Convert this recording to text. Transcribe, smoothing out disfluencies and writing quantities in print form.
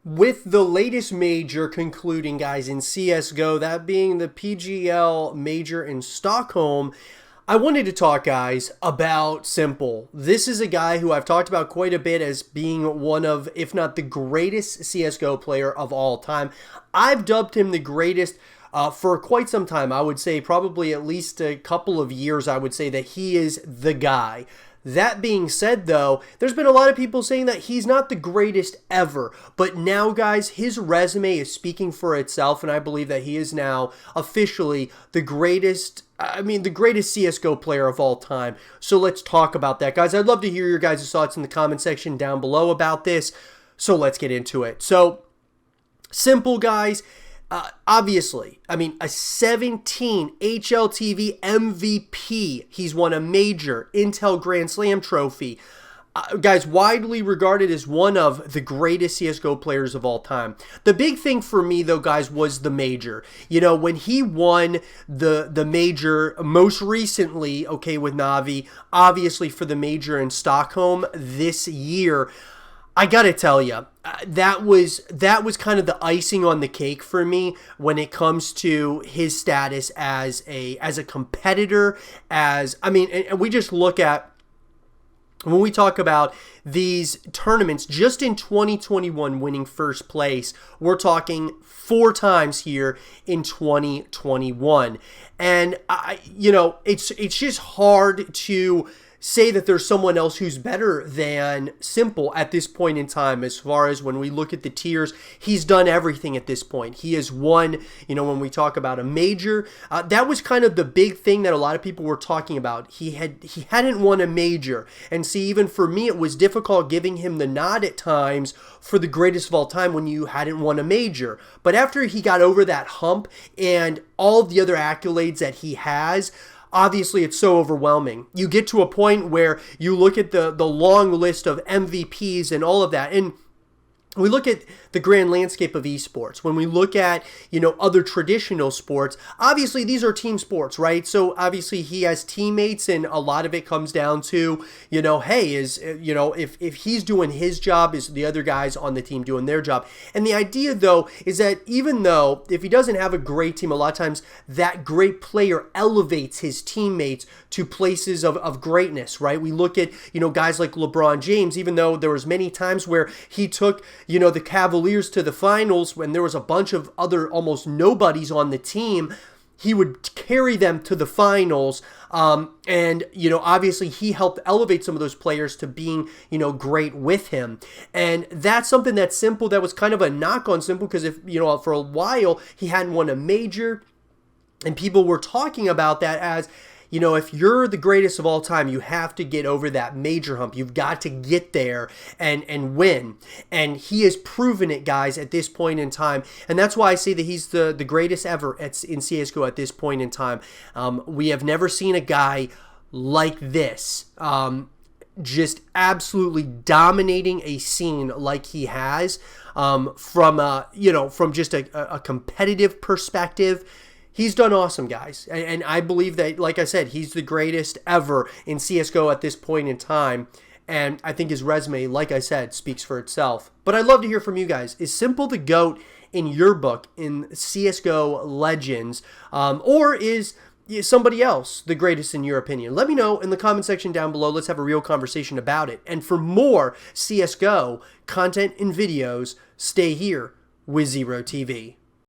With the latest major concluding, guys, in CSGO, that being the PGL major in Stockholm, I wanted to talk, guys, about s1mple. This is a guy who I've talked about quite a bit as being one of, if not the greatest CSGO player of all time. I've dubbed him the greatest for quite some time. I would say probably at least a couple of years, I would say that he is the guy. That being said, though, there's been a lot of people saying that he's not the greatest ever. But now, guys, his resume is speaking for itself, and I believe that he is now officially the greatest, the greatest CSGO player of all time. So let's talk about that, guys. I'd love to hear your guys' thoughts in the comment section down below about this. So let's get into it. So, s1mple, guys. Obviously, a 17 HLTV MVP. He's won a major Intel Grand Slam trophy. Guys, widely regarded as one of the greatest CSGO players of all time. The big thing for me, though, guys, was the major. You know, when he won the major most recently, okay, with Na'Vi, obviously for the major in Stockholm this year, I gotta tell you, that was kind of the icing on the cake for me when it comes to his status as a competitor. And we just look at, when we talk about these tournaments, just in 2021 winning first place, we're talking 4 times here in 2021, and it's just hard to say that there's someone else who's better than s1mple at this point in time. As far as when we look at the tiers, he's done everything at this point. He has won, when we talk about a major, that was kind of the big thing that a lot of people were talking about. He hadn't won a major, and see, even for me, it was difficult giving him the nod at times for the greatest of all time when you hadn't won a major. But after he got over that hump and all the other accolades that he has, obviously, it's so overwhelming. You get to a point where you look at the long list of MVPs and all of that, and we look at the grand landscape of esports. When we look at, other traditional sports, obviously these are team sports, right? So obviously he has teammates, and a lot of it comes down to, hey, if he's doing his job, is the other guys on the team doing their job? And the idea, though, is that even though if he doesn't have a great team, a lot of times that great player elevates his teammates to places of greatness, right? We look at, guys like LeBron James, even though there was many times where he took, the Cavaliers to the finals when there was a bunch of other almost nobodies on the team, he would carry them to the finals. Obviously he helped elevate some of those players to being, great with him. And that's something that's s1mple, that was kind of a knock on s1mple, because if, for a while he hadn't won a major, and people were talking about that as, if you're the greatest of all time, you have to get over that major hump. You've got to get there and win. And he has proven it, guys, at this point in time. And that's why I say that he's the greatest ever in CSGO at this point in time. We have never seen a guy like this, just absolutely dominating a scene like he has, from just a competitive perspective. He's done awesome, guys, and I believe that, like I said, he's the greatest ever in CSGO at this point in time, and I think his resume, like I said, speaks for itself. But I'd love to hear from you guys. Is s1mple the GOAT in your book in CSGO Legends, or is somebody else the greatest in your opinion? Let me know in the comment section down below. Let's have a real conversation about it. And for more CSGO content and videos, stay here with s1mple TV.